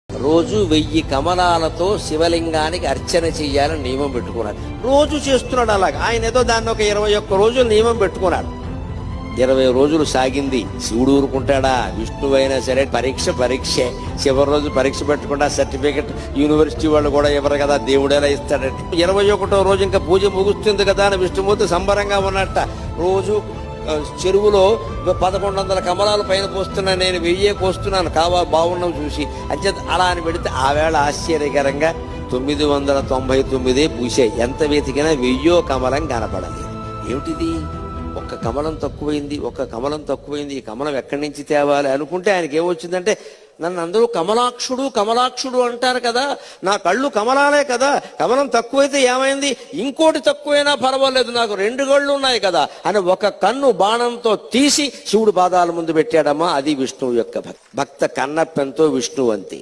రోజు 1000 కమలాలతో శివలింగానికి అర్చన చెయ్యాలని నియమం పెట్టుకున్నాడు. రోజు చేస్తున్నాడు అలాగా. ఆయన ఏదో దాన్ని ఒక 21 రోజులు నియమం పెట్టుకున్నాడు. 20 రోజులు సాగింది. శివుడు ఊరుకుంటాడా? విష్ణువు అయినా సరే పరీక్షే. చివరి రోజు పరీక్ష పెట్టకుండా సర్టిఫికెట్ యూనివర్సిటీ వాళ్ళు కూడా ఇవ్వరు కదా, దేవుడు ఎలా ఇస్తాడంటే. 21వ రోజు ఇంకా పూజ ముగుస్తుంది కదా అని విష్ణుమూర్తి సంబరంగా ఉన్నట్ట. రోజు చెరువులో 1100 కమలాలు పైన పోస్తున్నా, నేను 1000 కోస్తున్నాను, బాగున్నావు చూసి అంచేత అలా అని పెడితే ఆ వేళ ఆశ్చర్యకరంగా 999 పూసాయి. ఎంత వెతికినా 1000 కమలం కనపడలేదు. ఏమిటిది? ఒక్క కమలం తక్కువైంది. ఈ కమలం ఎక్కడి నుంచి తేవాలి అనుకుంటే ఆయనకి ఏమొచ్చిందంటే, నన్ను అందరూ కమలాక్షుడు అంటారు కదా, నా కళ్ళు కమలాలే కదా, కమలం తక్కువైతే ఏమైంది, ఇంకోటి తక్కువైనా పర్వాలేదు, నాకు 2 కళ్ళు ఉన్నాయి కదా అని ఒక కన్ను బాణంతో తీసి శివుడు పాదాల ముందు పెట్టాడమ్మా. అది విష్ణువు యొక్క భక్త కన్నప్పెంతో విష్ణువంతి.